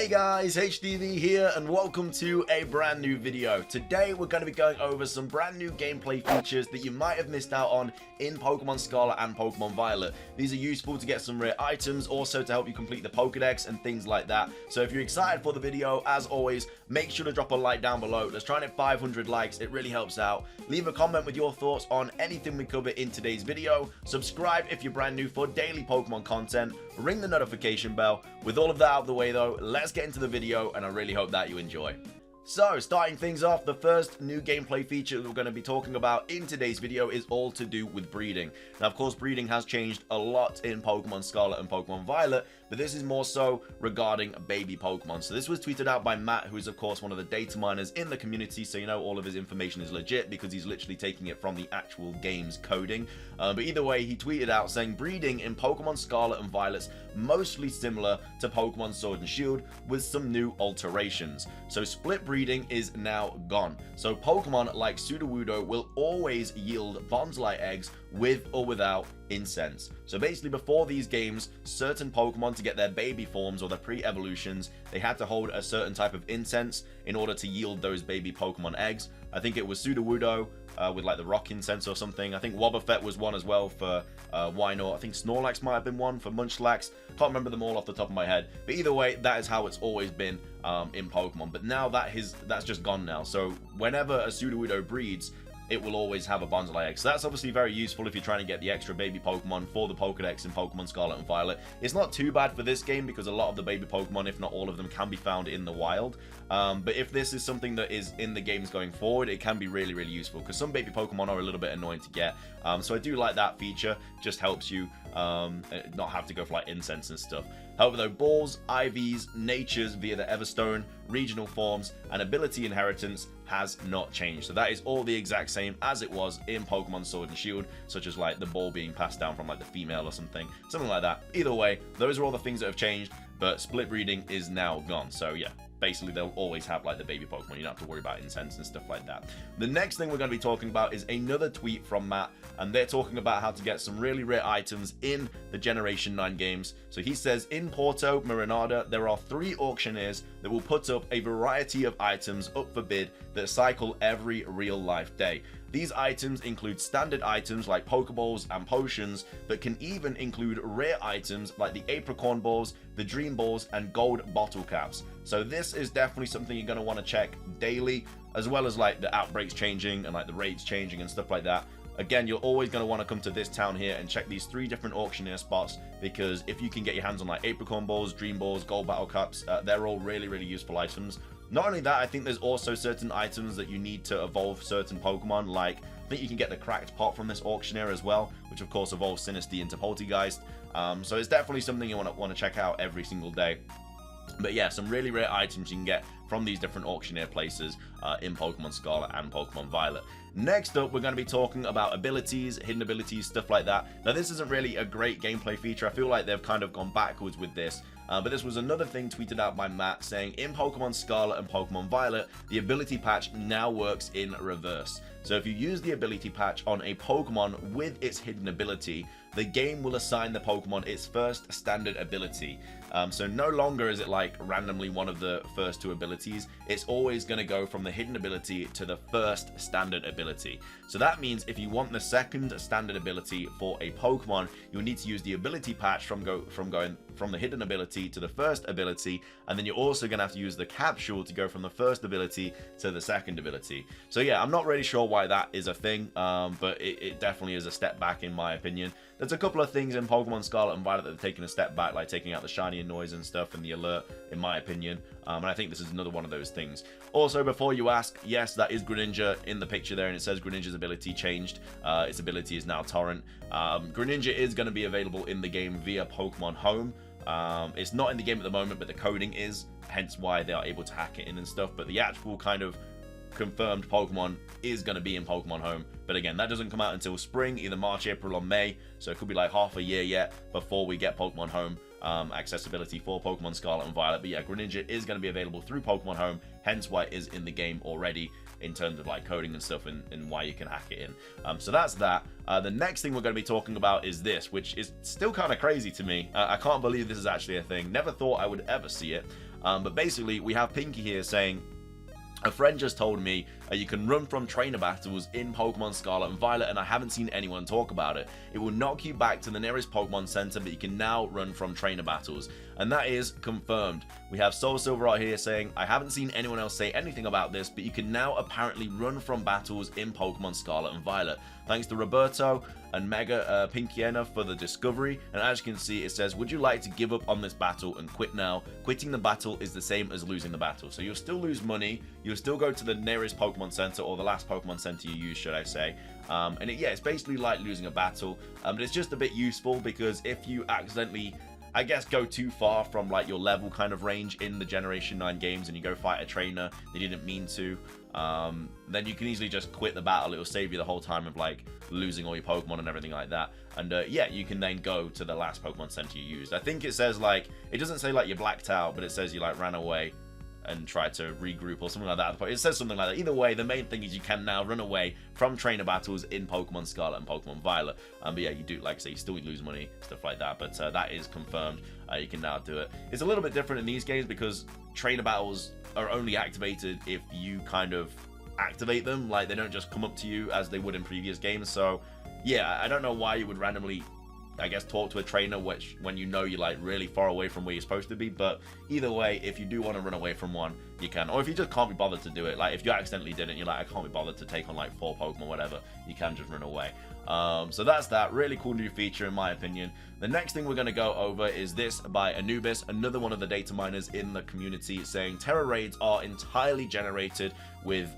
Hey guys, HDvee here and welcome to a brand new video. Today we're going to be going over some brand new gameplay features that you might have missed out on in Pokemon Scarlet and Pokemon Violet. These are useful to get some rare items, also to help you complete the Pokedex and things like that. So if you're excited for the video, as always, make sure to drop a like down below. Let's try and hit 500 likes, it really helps out. Leave a comment with your thoughts on anything we cover in today's video. Subscribe if you're brand new for daily Pokemon content. Ring the notification bell. With all of that out of the way though, let's get into the video and I really hope that you enjoy. So, starting things off, the first new gameplay feature that we're going to be talking about in today's video is all to do with breeding. Now, of course, breeding has changed a lot in Pokemon Scarlet and Pokemon Violet, but this is more so regarding baby Pokemon. So this was tweeted out by Matt, who is, of course, one of the data miners in the community, so you know all of his information is legit because he's literally taking it from the actual game's coding. But either way, he tweeted out saying breeding in Pokemon Scarlet and Violet's mostly similar to Pokemon Sword and Shield with some new alterations. So split breeding is now gone. So Pokemon like Sudowoodo will always yield Bonsly eggs with or without incense. So basically before these games, certain Pokemon to get their baby forms or their pre-evolutions, they had to hold a certain type of incense in order to yield those baby Pokemon eggs. I think it was Sudowoodo with like the rock incense or something. I think Wobbuffet was one as well for Wynaut. I think Snorlax might have been one for Munchlax. Can't remember them all off the top of my head. But either way, that is how it's always been in Pokemon. But now that's just gone now. So whenever a Sudowoodo breeds, it will always have a Bonsly egg. So that's obviously very useful if you're trying to get the extra baby Pokemon for the Pokedex in Pokemon Scarlet and Violet. It's not too bad for this game because a lot of the baby Pokemon, if not all of them, can be found in the wild. But if this is something that is in the games going forward, it can be really, really useful because some baby Pokemon are a little bit annoying to get. So I do like that feature. Just helps you not have to go for like incense and stuff. However though, balls, IVs, natures via the Everstone, regional forms, and ability inheritance has not changed. So that is all the exact same as it was in Pokemon Sword and Shield, such as like the ball being passed down from like the female or something like that. Either way, those are all the things that have changed, but split breeding is now gone. So yeah, basically they'll always have like the baby Pokemon. You don't have to worry about incense and stuff like that. The next thing we're going to be talking about is another tweet from Matt, and they're talking about how to get some really rare items in the Generation 9 games. So he says in Porto Marinada there are 3 auctioneers that will put up a variety of items up for bid that cycle every real life day. These items include standard items like Pokeballs and potions, but can even include rare items like the Apricorn Balls, the Dream Balls, and gold bottle caps. So this is definitely something you're going to want to check daily, as well as like the outbreaks changing and like the raids changing and stuff like that. Again, you're always going to want to come to this town here and check these 3 different auctioneer spots, because if you can get your hands on like Apricorn Balls, Dream Balls, gold battle caps, they're all really, really useful items. Not only that, I think there's also certain items that you need to evolve certain Pokemon, like I think you can get the cracked pot from this auctioneer as well, which of course evolves Sinistea into Poltegeist. So it's definitely something you want to check out every single day. But yeah, some really rare items you can get from these different auctioneer places in Pokemon Scarlet and Pokemon Violet. Next up, we're going to be talking about abilities, hidden abilities, stuff like that. Now, this isn't really a great gameplay feature. I feel like they've kind of gone backwards with this. But this was another thing tweeted out by Matt saying, in Pokemon Scarlet and Pokemon Violet, the ability patch now works in reverse. So if you use the ability patch on a Pokemon with its hidden ability, the game will assign the Pokemon its first standard ability. So no longer is it like randomly one of the first 2 abilities. It's always going to go from the hidden ability to the first standard ability. So that means if you want the second standard ability for a Pokemon, you'll need to use the ability patch from going from the hidden ability to the first ability, and then you're also going to have to use the capsule to go from the first ability to the second ability. So yeah, I'm not really sure why that is a thing, but it definitely is a step back in my opinion. There's a couple of things in Pokemon Scarlet and Violet that have taken a step back, like taking out the shiny and noise and stuff and the alert, in my opinion. And I think this is another one of those things. Also, before you ask, yes, that is Greninja in the picture there, and it says Greninja's ability changed. Its ability is now Torrent. Greninja is going to be available in the game via Pokemon Home. It's not in the game at the moment, but the coding is, hence why they are able to hack it in and stuff. But the actual kind of confirmed Pokemon is going to be in Pokemon Home. But again, that doesn't come out until spring, either March, April, or May. So it could be like half a year yet before we get Pokemon Home accessibility for Pokemon Scarlet and Violet. But yeah, Greninja is going to be available through Pokemon Home, hence why it is in the game already in terms of like coding and stuff, and why you can hack it in. So that's that. The next thing we're going to be talking about is this, which is still kind of crazy to me. I can't believe this is actually a thing. Never thought I would ever see it. But basically, we have Pinky here saying, a friend just told me you can run from trainer battles in Pokemon Scarlet and Violet, and I haven't seen anyone talk about it. It will knock you back to the nearest Pokemon Center, but you can now run from trainer battles. And that is confirmed. We have Soul Silver right here saying, I haven't seen anyone else say anything about this, but you can now apparently run from battles in Pokemon Scarlet and Violet. Thanks to Roberto and Mega Pinkiena for the discovery. And as you can see, it says, would you like to give up on this battle and quit now? Quitting the battle is the same as losing the battle. So you'll still lose money, you'll still go to the nearest Pokemon Center, or the last Pokemon Center you use, should I say. And yeah, it's basically like losing a battle, but it's just a bit useful because if you accidentally, I guess, go too far from like your level kind of range in the Generation 9 games and you go fight a trainer that you didn't mean to, then you can easily just quit the battle. It will save you the whole time of like losing all your Pokemon and everything like that. And yeah, you can then go to the last Pokemon Center you used. I think it says like, it doesn't say like you blacked out, but it says you like ran away and try to regroup or something like that. It says something like that. Either way, the main thing is you can now run away from trainer battles in Pokemon Scarlet and Pokemon Violet. But yeah, you do, like I say, you still lose money, stuff like that. But that is confirmed. You can now do it. It's a little bit different in these games because trainer battles are only activated if you kind of activate them. Like, they don't just come up to you as they would in previous games. So yeah, I don't know why you would randomly, I guess, talk to a trainer when you know you're like really far away from where you're supposed to be. But either way, if you do want to run away from one, you can. Or if you just can't be bothered to do it, like if you accidentally did it and you're like, I can't be bothered to take on like 4 Pokemon, whatever, you can just run away. So that's that. Really cool new feature in my opinion. The next thing we're going to go over is this by Anubis, another one of the data miners in the community, saying Terra raids are entirely generated with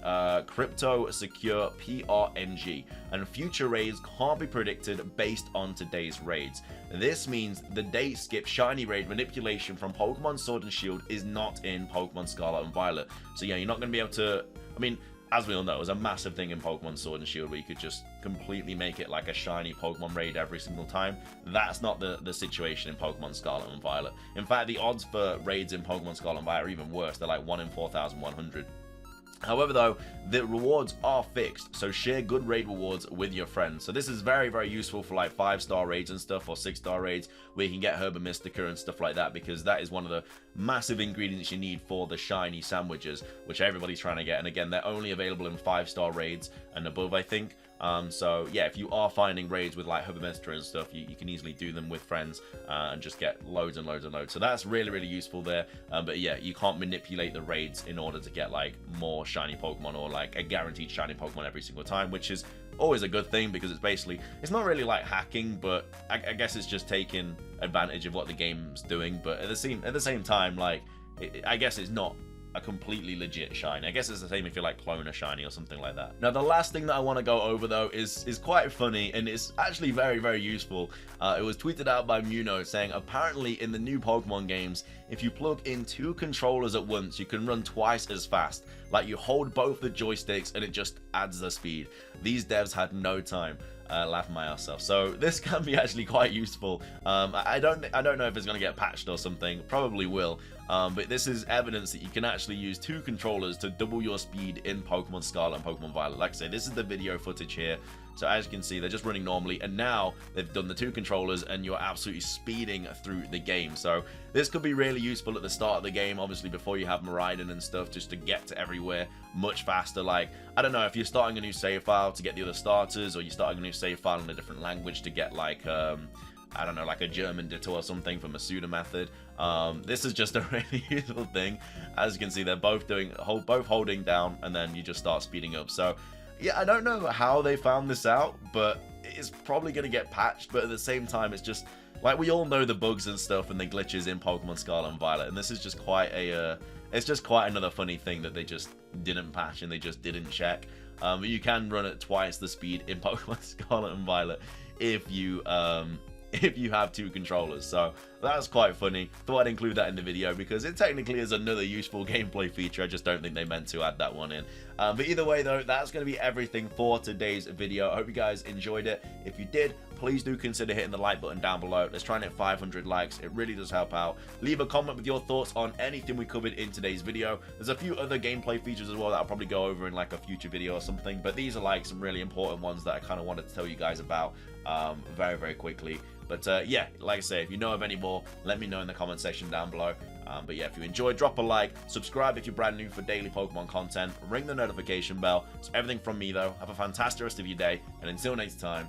crypto secure PRNG, and future raids can't be predicted based on today's raids. This means the date skip shiny raid manipulation from Pokemon Sword and Shield is not in Pokemon Scarlet and Violet. So yeah, you're not going to be able to, I mean, as we all know, it was a massive thing in Pokemon Sword and Shield where you could just completely make it like a shiny Pokemon raid every single time. That's not the situation in Pokemon Scarlet and Violet. In fact, the odds for raids in Pokemon Scarlet and Violet are even worse. They're like 1 in 4,100. However, though, the rewards are fixed, so share good raid rewards with your friends. So this is very, very useful for like 5-star raids and stuff, or 6-star raids, where you can get Herba Mystica and stuff like that, because that is one of the massive ingredients you need for the shiny sandwiches, which everybody's trying to get. And again, they're only available in 5-star raids and above, I think. So yeah, if you are finding raids with like Herba Mystica and stuff, you can easily do them with friends and just get loads and loads and loads. So that's really, really useful there. But yeah, you can't manipulate the raids in order to get like more shiny Pokemon, or like a guaranteed shiny Pokemon every single time, which is always a good thing, because it's basically, it's not really like hacking, but I guess it's just taking advantage of what the game's doing. But at the same time, like, I guess it's not a completely legit shiny. I guess it's the same if you like clone a shiny or something like that. Now, the last thing that I want to go over though is quite funny, and it's actually very, very useful. It was tweeted out by Muno saying, apparently in the new Pokemon games, if you plug in 2 controllers at once, you can run twice as fast. Like, you hold both the joysticks and it just adds the speed. These devs had no time. Laughing my ass off. So this can be actually quite useful. I don't know if it's going to get patched or something. Probably will. But this is evidence that you can actually use 2 controllers to double your speed in Pokemon Scarlet and Pokemon Violet. Like I say, this is the video footage here. So as you can see, they're just running normally, and now they've done the 2 controllers and you're absolutely speeding through the game. So this could be really useful at the start of the game, obviously before you have Miraidon and stuff, just to get to everywhere much faster. Like, I don't know, if you're starting a new save file to get the other starters, or you're starting a new save file in a different language to get like, I don't know, like a German ditto or something from a pseudo method. This is just a really useful thing. As you can see, they're both holding down, and then you just start speeding up. So yeah, I don't know how they found this out, but it's probably going to get patched. But at the same time, it's just like, we all know the bugs and stuff and the glitches in Pokemon Scarlet and Violet, and this is just quite a it's just quite another funny thing that they just didn't patch and they just didn't check. But you can run at twice the speed in Pokemon Scarlet and Violet if you have 2 controllers. So that's quite funny. Thought I'd include that in the video because it technically is another useful gameplay feature. I just don't think they meant to add that one in. But either way though, that's going to be everything for today's video. I hope you guys enjoyed it. If you did, please do consider hitting the like button down below. Let's try and hit 500 likes. It really does help out. Leave a comment with your thoughts on anything we covered in today's video. There's a few other gameplay features as well that I'll probably go over in like a future video or something, but these are like some really important ones that I kind of wanted to tell you guys about very, very quickly. But yeah, like I say, if you know of any more, let me know in the comment section down below. But yeah, if you enjoyed, drop a like, subscribe if you're brand new for daily Pokemon content, ring the notification bell. So everything from me though, have a fantastic rest of your day, and until next time,